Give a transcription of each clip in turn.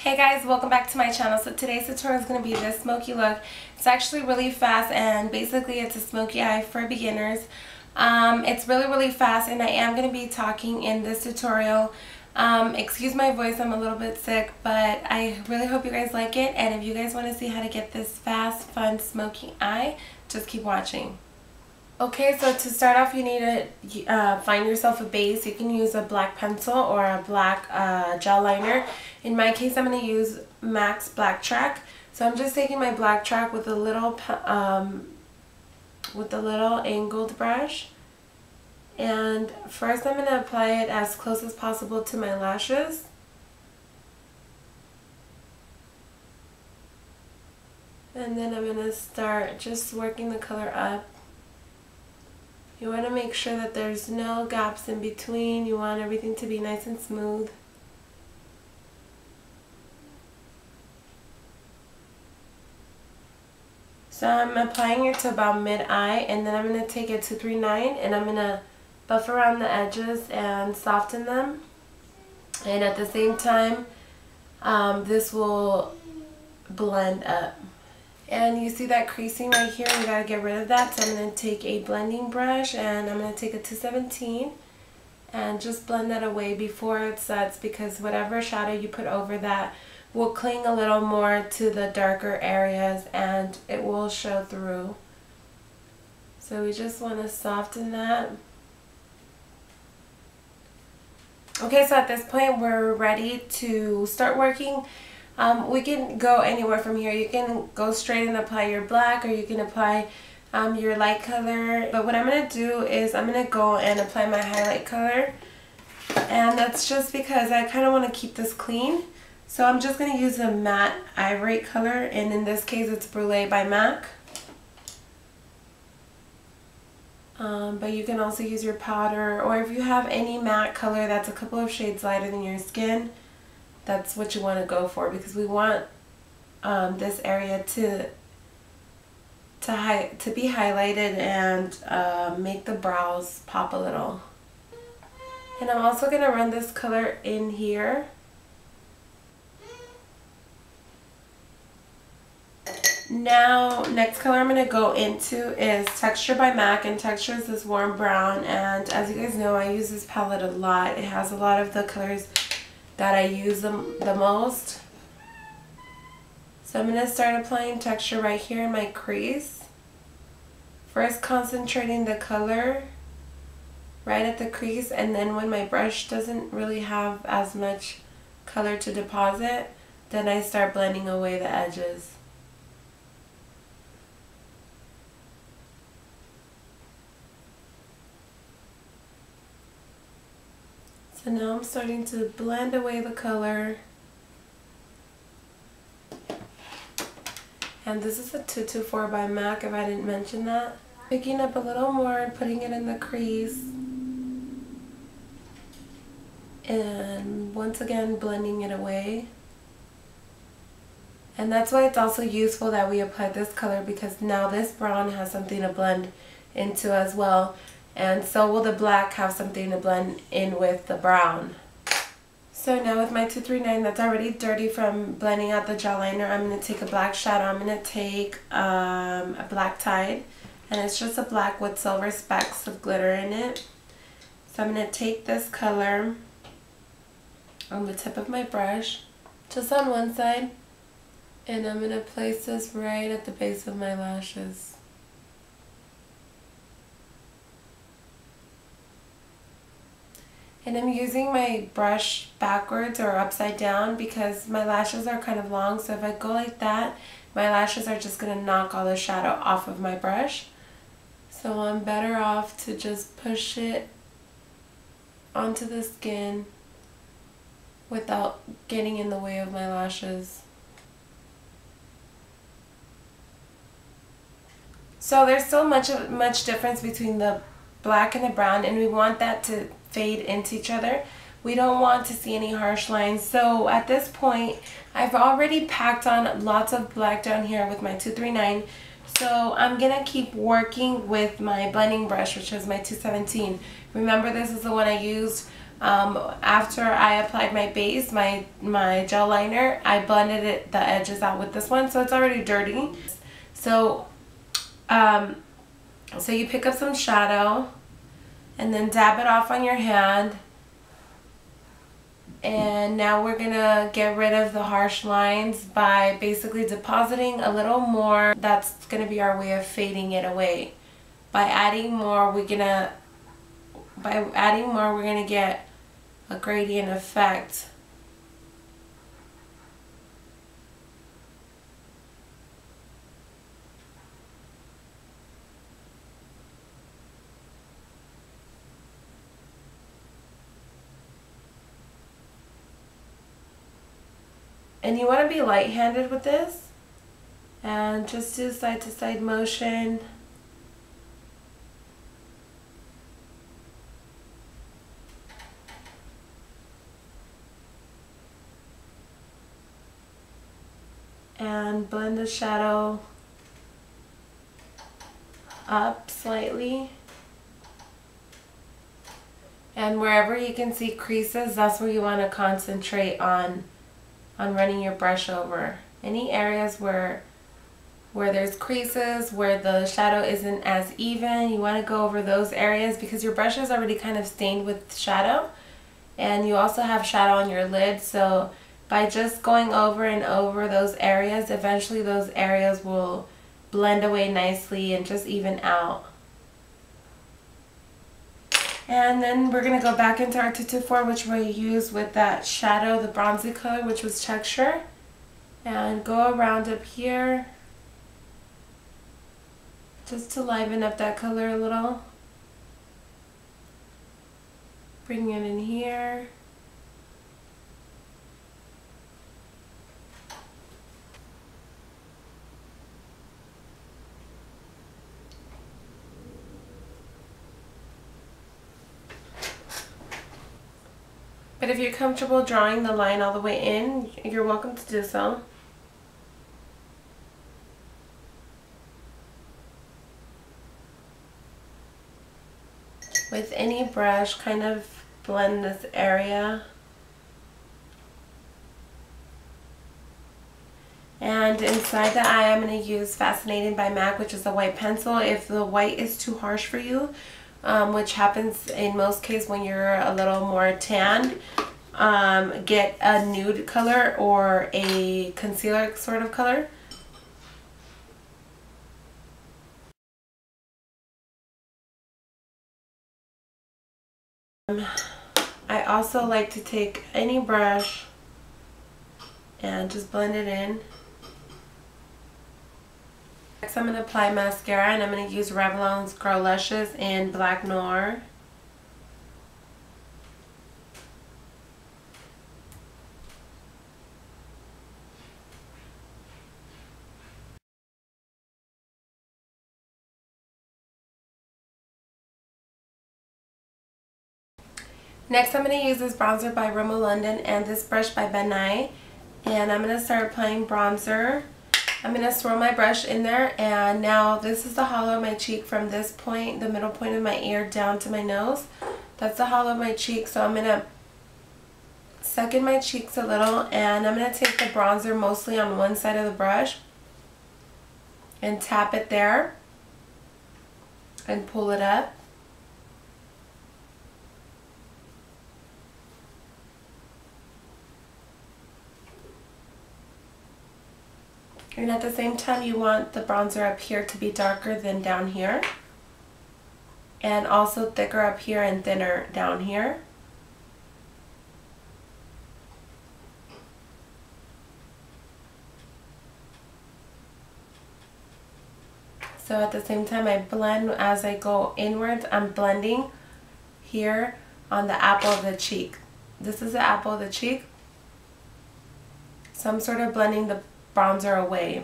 Hey guys, welcome back to my channel. So today's tutorial is going to be this smoky look. It's actually really fast and basically it's a smoky eye for beginners. It's really fast and I am going to be talking in this tutorial. Excuse my voice, I'm a little bit sick, but I really hope you guys like it, and if you guys want to see how to get this fast, fun, smoky eye, just keep watching. Okay, so to start off you need to find yourself a base. You can use a black pencil or a black gel liner. In my case I'm going to use MAC's Black Track. So I'm just taking my black track with a little angled brush. And first I'm going to apply it as close as possible to my lashes. And then I'm going to start just working the color up. You want to make sure that there's no gaps in between. You want everything to be nice and smooth. So I'm applying it to about mid-eye, and then I'm going to take a 239 and I'm going to buff around the edges and soften them. And at the same time, this will blend up. And you see that creasing right here, we gotta get rid of that. So I'm gonna take a blending brush and I'm gonna take a 217 and just blend that away before it sets, because whatever shadow you put over that will cling a little more to the darker areas and it will show through. So we just wanna soften that. Okay, so at this point we're ready to start working. We can go anywhere from here. You can go straight and apply your black, or you can apply your light color. But what I'm going to do is I'm going to go and apply my highlight color. And that's just because I kind of want to keep this clean. So I'm just going to use a matte ivory color, and in this case it's Brule by MAC. But you can also use your powder, or if you have any matte color that's a couple of shades lighter than your skin, that's what you want to go for, because we want this area to be highlighted and make the brows pop a little. And I'm also going to run this color in here. Now, next color I'm going to go into is Texture by MAC, and Texture is this warm brown, and as you guys know, I use this palette a lot. It has a lot of the colors that I use the most. So I'm going to start applying Texture right here in my crease. First concentrating the color right at the crease, and then when my brush doesn't really have as much color to deposit, then I start blending away the edges. So now I'm starting to blend away the color. And this is a 224 by MAC, if I didn't mention that. Picking up a little more and putting it in the crease. And once again blending it away. And that's why it's also useful that we apply this color, because now this brown has something to blend into as well. And so will the black have something to blend in with the brown. So now with my 239 that's already dirty from blending out the gel liner, I'm going to take a black shadow. I'm going to take a black tide, and it's just a black with silver specks of glitter in it. So I'm going to take this color on the tip of my brush, just on one side, and I'm going to place this right at the base of my lashes. And I'm using my brush backwards or upside down because my lashes are kind of long, so if I go like that, my lashes are just going to knock all the shadow off of my brush. So I'm better off to just push it onto the skin without getting in the way of my lashes. So there's still much difference between the black and the brown, and we want that to fade into each other. We don't want to see any harsh lines. So at this point I've already packed on lots of black down here with my 239. So I'm gonna keep working with my blending brush, which is my 217. Remember, this is the one I used After I applied my base, my gel liner, I blended the edges out with this one, so it's already dirty. So, so you pick up some shadow and then dab it off on your hand. And now we're gonna get rid of the harsh lines by basically depositing a little more. That's gonna be our way of fading it away. By adding more, we're gonna get a gradient effect. And you want to be light-handed with this, and just do side-to-side motion. And blend the shadow up slightly. And wherever you can see creases, that's where you want to concentrate on running your brush over. Any areas where there's creases, where the shadow isn't as even, you want to go over those areas because your brush is already kind of stained with shadow, and you also have shadow on your lid. So by just going over and over those areas, eventually those areas will blend away nicely and just even out. And then we're going to go back into our 224, which we use with that shadow, the bronzy color, which was Texture. And go around up here just to liven up that color a little. Bring it in here. But if you're comfortable drawing the line all the way in, you're welcome to do so. With any brush, kind of blend this area. And inside the eye, I'm going to use Fascinating by MAC, which is a white pencil. If the white is too harsh for you, which happens in most cases when you're a little more tanned, get a nude color or a concealer sort of color. I also like to take any brush and just blend it in. Next I'm going to apply mascara, and I'm going to use Revlon's Girl Luscious in Black Noir. Next I'm going to use this bronzer by Rimmel London and this brush by Ben Nye, and I'm going to start applying bronzer. I'm going to swirl my brush in there, and now this is the hollow of my cheek from this point, the middle point of my ear, down to my nose. That's the hollow of my cheek, so I'm going to suck in my cheeks a little, and I'm going to take the bronzer mostly on one side of the brush and tap it there and pull it up. And at the same time, you want the bronzer up here to be darker than down here, and also thicker up here and thinner down here. So at the same time I blend as I go inwards, I'm blending here on the apple of the cheek. This is the apple of the cheek. So I'm sort of blending the bronzer away.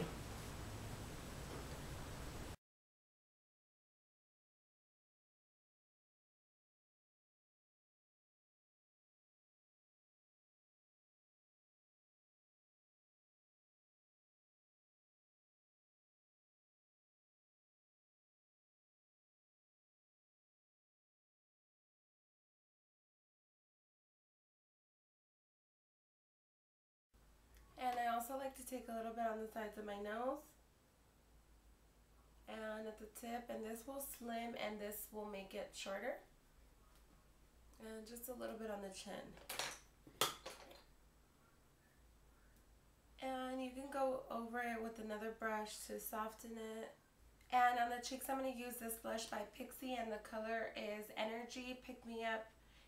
And I also like to take a little bit on the sides of my nose and at the tip, and this will slim and this will make it shorter. And just a little bit on the chin. And you can go over it with another brush to soften it. And on the cheeks, I'm going to use this blush by Pixi, and the color is Energy Pick Me Up.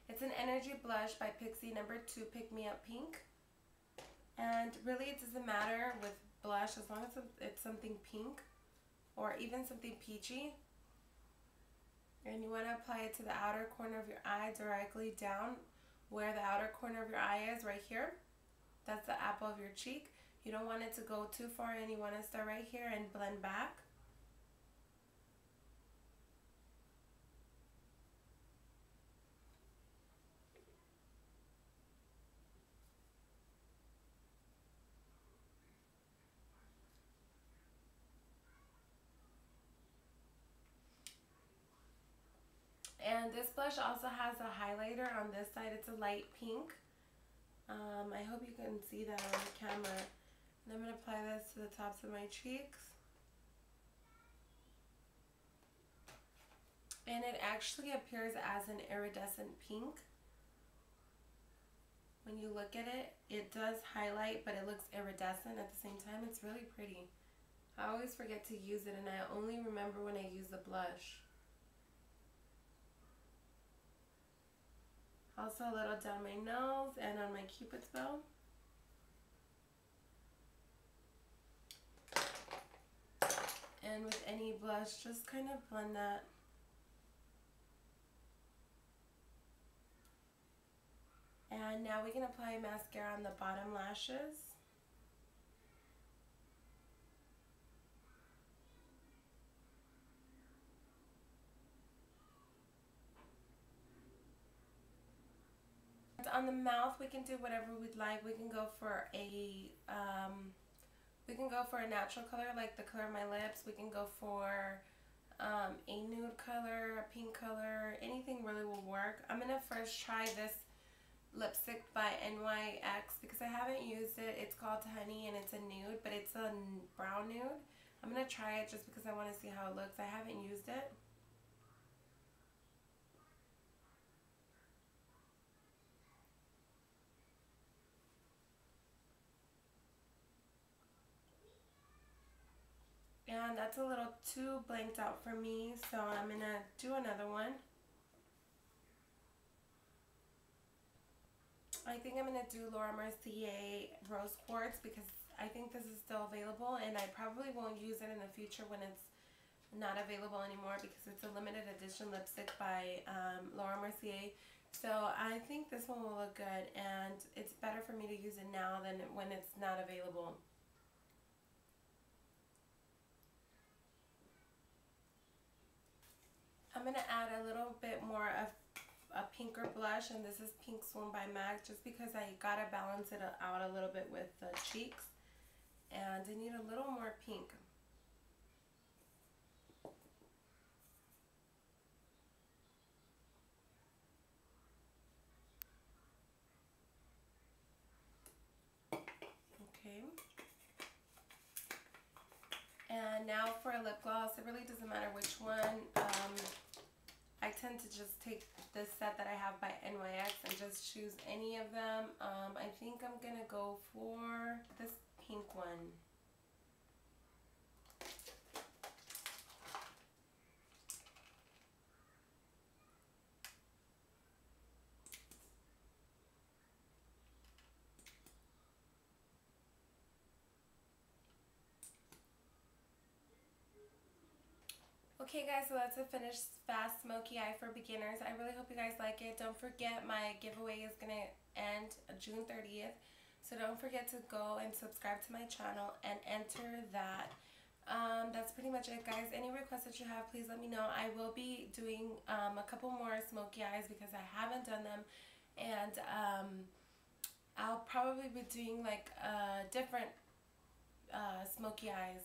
It's an Energy Blush by Pixi #2 Pick Me Up Pink. And really it doesn't matter with blush as long as it's something pink or even something peachy. And you want to apply it to the outer corner of your eye, directly down where the outer corner of your eye is, right here. That's the apple of your cheek. You don't want it to go too far in. You want to start right here and blend back. And this blush also has a highlighter on this side. It's a light pink. I hope you can see that on the camera. And I'm going to apply this to the tops of my cheeks. And it actually appears as an iridescent pink. When you look at it, it does highlight, but it looks iridescent at the same time. It's really pretty. I always forget to use it, and I only remember when I use the blush. Also a little down my nose and on my cupid's bow. And with any blush, just kind of blend that. And now we can apply mascara on the bottom lashes. On the mouth, we can do whatever we'd like. We can go for a natural color, like the color of my lips. We can go for a nude color, a pink color. Anything really will work. I'm gonna first try this lipstick by NYX because I haven't used it. It's called Honey and it's a nude, but it's a brown nude. I'm gonna try it just because I want to see how it looks. I haven't used it. And that's a little too blanked out for me, so I'm going to do another one. I think I'm going to do Laura Mercier Rose Quartz because I think this is still available, and I probably won't use it in the future when it's not available anymore because it's a limited edition lipstick by Laura Mercier. So I think this one will look good, and it's better for me to use it now than when it's not available. I'm going to add a little bit more of a pinker blush, and this is Pink Swoon by MAC, just because I got to balance it out a little bit with the cheeks, and I need a little more pink. Okay. And now for a lip gloss, it really doesn't matter which one. I tend to just take this set that I have by NYX and just choose any of them. I think I'm going to go for this pink one. Okay guys, so that's a finished fast smoky eye for beginners. I really hope you guys like it. Don't forget my giveaway is going to end June 30th. So don't forget to go and subscribe to my channel and enter that. That's pretty much it guys. Any requests that you have, please let me know. I will be doing a couple more smoky eyes because I haven't done them. And I'll probably be doing like different smoky eyes.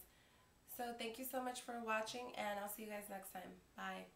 So thank you so much for watching, and I'll see you guys next time. Bye.